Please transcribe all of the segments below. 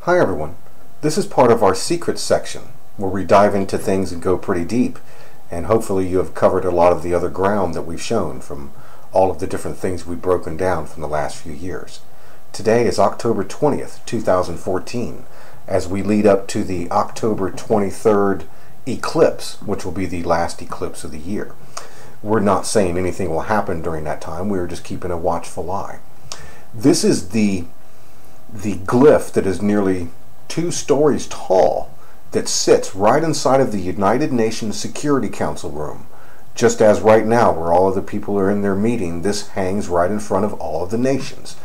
Hi everyone, this is part of our secrets section where we dive into things and go pretty deep, and hopefully you have covered a lot of the other ground that we've shown from all of the different things we've broken down from the last few years. Today is October 20th, 2014, as we lead up to the October 23rd eclipse, which will be the last eclipse of the year. We're not saying anything will happen during that time, we're just keeping a watchful eye. This is the glyph that is nearly 2 stories tall that sits right inside of the United Nations Security Council room. Just as right now, where all of the people are in their meeting, this hangs right in front of all of the nations.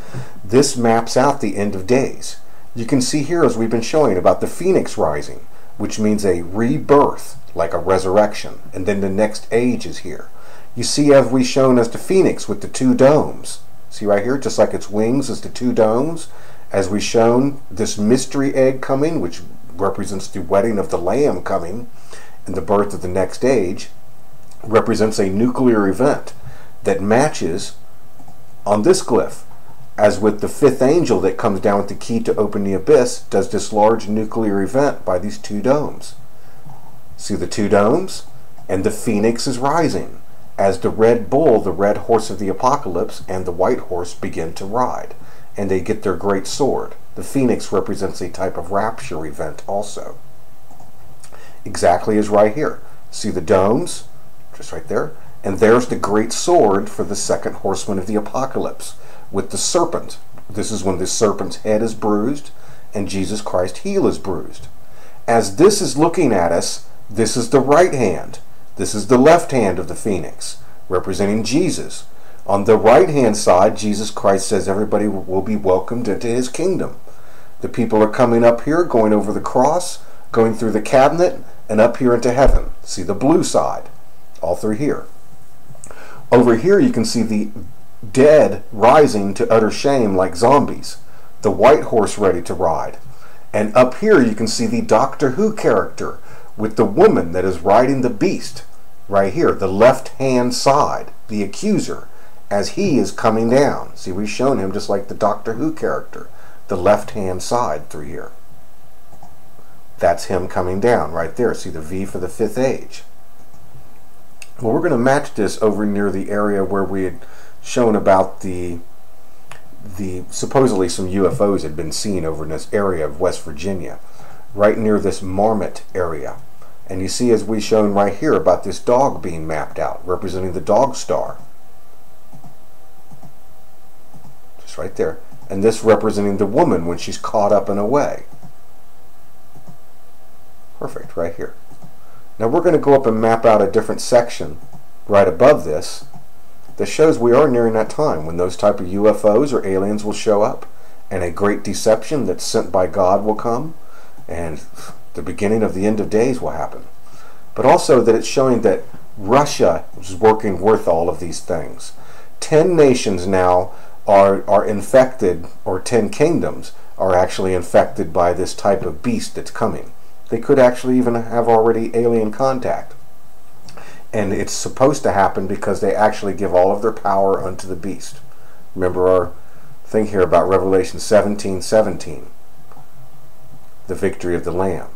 This maps out the end of days. You can see here, as we've been showing, about the phoenix rising, which means a rebirth, like a resurrection, and then the next age is here. You see, as we've shown, as the phoenix with the 2 domes. See right here, just like its wings is the 2 domes. As we've shown, this mystery egg coming, which represents the wedding of the Lamb coming, and the birth of the next age, represents a nuclear event that matches on this glyph. As with the 5th angel that comes down with the key to open the abyss, does this large nuclear event by these 2 domes. See the 2 domes? And the phoenix is rising, as the red bull, the red horse of the apocalypse, and the white horse begin to ride. And they get their great sword. The phoenix represents a type of rapture event also. Exactly as right here. See the domes? Just right there. And there's the great sword for the 2nd horseman of the apocalypse, with the serpent. This is when the serpent's head is bruised and Jesus Christ's heel is bruised. As this is looking at us, this is the right hand. This is the left hand of the phoenix, representing Jesus. On the right-hand side, Jesus Christ says everybody will be welcomed into his kingdom. The people are coming up here, going over the cross, going through the cabinet, and up here into heaven. See the blue side, all through here. Over here you can see the dead rising to utter shame like zombies. The white horse ready to ride. And up here you can see the Doctor Who character with the woman that is riding the beast. Right here, the left-hand side, the accuser, as he is coming down. See, we've shown him just like the Doctor Who character, the left-hand side through here. That's him coming down right there. See the V for the 5th age. Well, we're going to match this over near the area where we had shown about the supposedly some UFOs had been seen over in this area of West Virginia, right near this Marmot area. And you see, as we've shown right here, about this dog being mapped out, representing the dog star. Right there, and this representing the woman when she's caught up and away. Perfect, right here. Now we're going to go up and map out a different section right above this that shows we are nearing that time when those type of UFOs or aliens will show up, and a great deception that's sent by God will come, and the beginning of the end of days will happen. But also that it's showing that Russia is working with all of these things. 10 nations now are infected, or 10 kingdoms are actually infected by this type of beast that's coming. They could actually even have already alien contact. And it's supposed to happen because they actually give all of their power unto the beast. Remember our thing here about Revelation 17:17. The victory of the Lamb.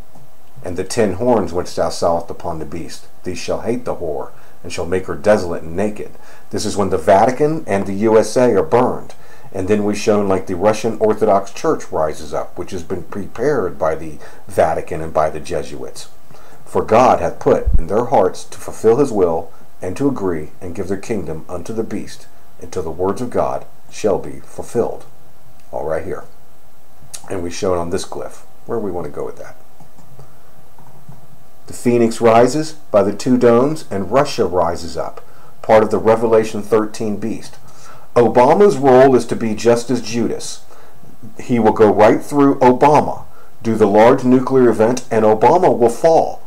And the 10 horns which thou sawest upon the beast, these shall hate the whore, and shall make her desolate and naked. This is when the Vatican and the USA are burned. And then we've shown like the Russian Orthodox Church rises up, which has been prepared by the Vatican and by the Jesuits. For God hath put in their hearts to fulfill his will, and to agree, and give their kingdom unto the beast, until the words of God shall be fulfilled. All right here. And we've shown on this glyph. Where we want to go with that. The phoenix rises by the 2 domes, and Russia rises up, part of the Revelation 13 beast. Obama's role is to be just as Judas. He will go right through Obama, do the large nuclear event, and Obama will fall.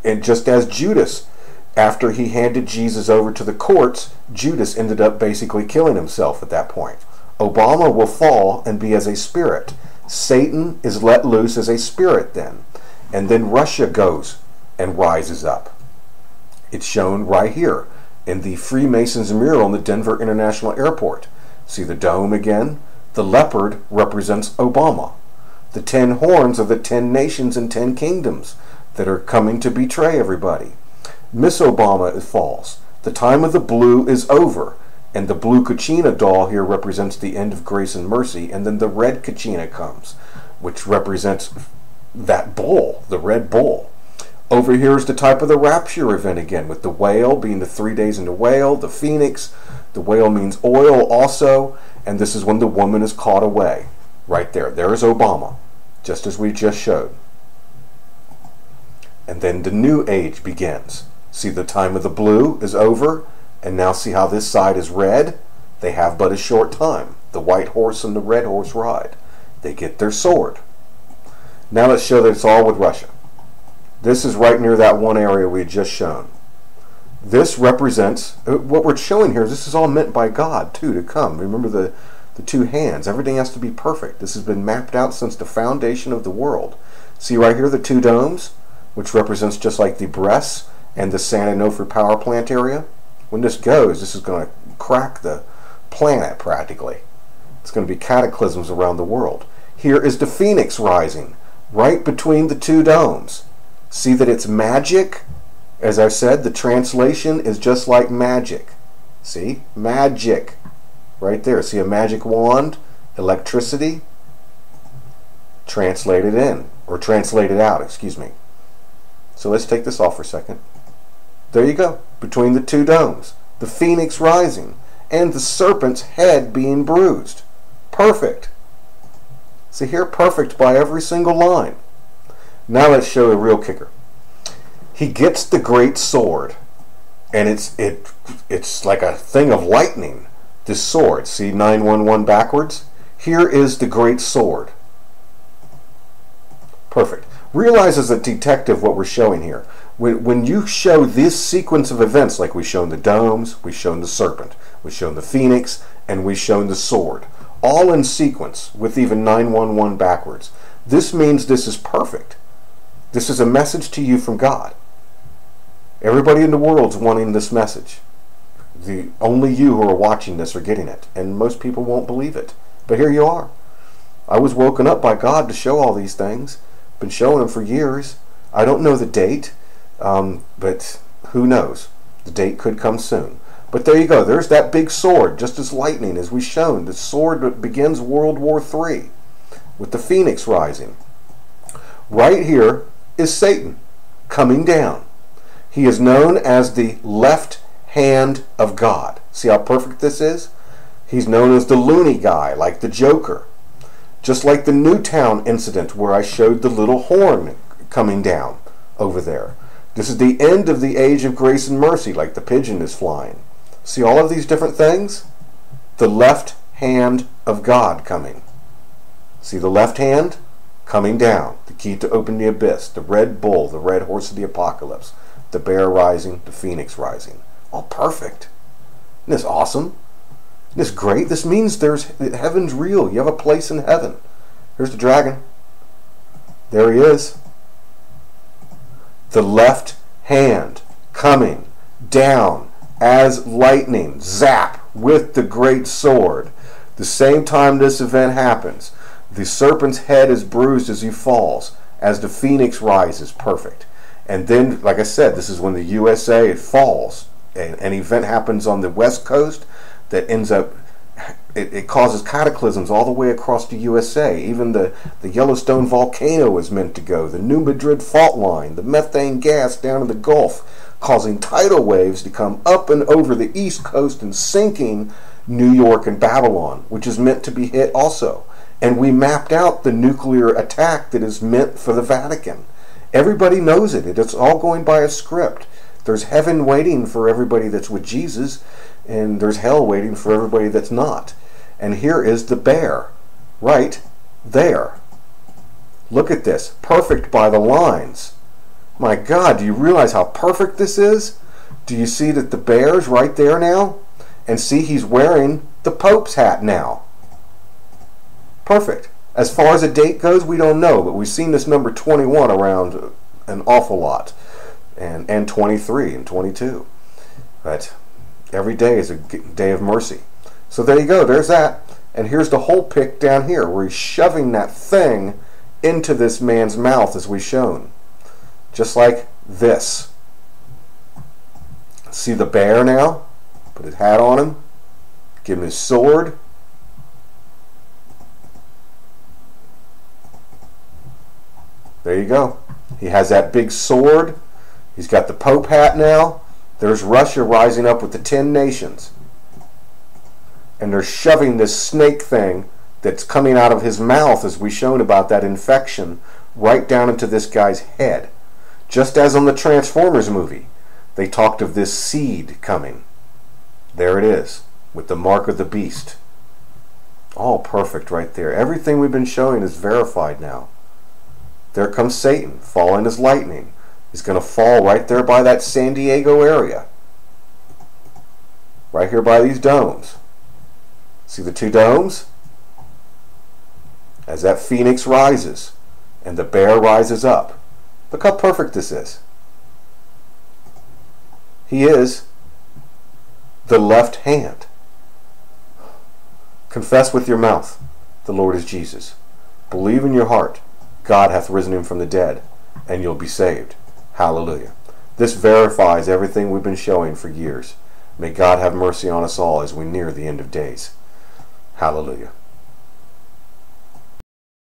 And just as Judas, after he handed Jesus over to the courts, Judas ended up basically killing himself at that point. Obama will fall and be as a spirit. Satan is let loose as a spirit then. And then Russia goes and rises up. It's shown right here in the Freemasons mural in the Denver International Airport. See the dome again? The leopard represents Obama. The 10 horns are the 10 nations and 10 kingdoms that are coming to betray everybody. Miss Obama falls. The time of the blue is over. And the blue Kachina doll here represents the end of grace and mercy. And then the red Kachina comes, which represents that bull, the red bull. Over here is the type of the rapture event again, with the whale being the 3 days in the whale, the phoenix. The whale means oil also. And this is when the woman is caught away. Right there. There is Obama, just as we just showed. And then the new age begins. See, the time of the blue is over. And now see how this side is red? They have but a short time. The white horse and the red horse ride. They get their sword. Now let's show that it's all with Russia. This is right near that one area we had just shown. This represents, what we're showing here, this is all meant by God too to come. Remember the two hands. Everything has to be perfect. This has been mapped out since the foundation of the world. See right here the two domes, which represents just like the breasts and the San Onofre power plant area. When this goes, this is going to crack the planet practically. It's going to be cataclysms around the world. Here is the phoenix rising, right between the two domes. See that it's magic? As I've said, the translation is just like magic. See? Magic. Right there. See a magic wand? Electricity? Translated in. Or translated out, excuse me. So let's take this off for a second. There you go. Between the two domes. The phoenix rising. And the serpent's head being bruised. Perfect. See here? Perfect by every single line. Now let's show a real kicker. He gets the great sword. And it's like a thing of lightning. This sword. See 911 backwards? Here is the great sword. Perfect. Realize as a detective what we're showing here. When you show this sequence of events, like we've shown the domes, we've shown the serpent, we've shown the phoenix, and we've shown the sword, all in sequence with even 911 backwards, this means this is perfect. This is a message to you from God. Everybody in the world's wanting this message. Only you who are watching this are getting it, and most people won't believe it. But here you are. I was woken up by God to show all these things. Been showing them for years. I don't know the date, but who knows? The date could come soon. But there you go. There's that big sword, just as lightning, as we've shown. The sword that begins World War III with the phoenix rising. Right here is Satan coming down. He is known as the left hand of God. See how perfect this is? He's known as the loony guy, like the Joker. Just like the Newtown incident where I showed the little horn coming down over there. This is the end of the age of grace and mercy, like the pigeon is flying. See all of these different things? The left hand of God coming. See the left hand? Coming down. The key to open the abyss. The red bull, the red horse of the apocalypse. The bear rising, the phoenix rising. All perfect. Isn't this awesome? Isn't this great? This means heaven's real. You have a place in heaven. Here's the dragon. There he is. The left hand coming down as lightning. Zap with the great sword. The same time this event happens, the serpent's head is bruised as he falls, as the phoenix rises. Perfect. And then, like I said, this is when the USA falls. An event happens on the west coast that ends up, it causes cataclysms all the way across the USA. Even the Yellowstone volcano is meant to go. The New Madrid fault line, the methane gas down in the Gulf, causing tidal waves to come up and over the east coast and sinking New York and Babylon, which is meant to be hit also. And we mapped out the nuclear attack that is meant for the Vatican. Everybody knows it. It's all going by a script. There's heaven waiting for everybody that's with Jesus, and there's hell waiting for everybody that's not. And here is the bear, right there. Look at this. Perfect by the lines. My God, do you realize how perfect this is? Do you see that the bear's right there now? And see, he's wearing the Pope's hat now. Perfect. As far as a date goes, we don't know, but we've seen this number 21 around an awful lot. And 23 and 22. But every day is a day of mercy. So there you go. There's that. And here's the whole pic down here where he's shoving that thing into this man's mouth as we've shown. Just like this. See the bear now? Put his hat on him. Give him his sword. There you go. He has that big sword. He's got the Pope hat now. There's Russia rising up with the 10 nations. And they're shoving this snake thing that's coming out of his mouth, as we shown about that infection, right down into this guy's head. Just as on the Transformers movie, they talked of this seed coming. There it is, with the mark of the beast. All perfect right there. Everything we've been showing is verified now. There comes Satan, falling as lightning. He's going to fall right there by that San Diego area. Right here by these domes. See the two domes? As that phoenix rises and the bear rises up. Look how perfect this is. He is the left hand. Confess with your mouth, the Lord is Jesus. Believe in your heart, God hath risen him from the dead, and you'll be saved. Hallelujah. This verifies everything we've been showing for years. May God have mercy on us all as we near the end of days. Hallelujah.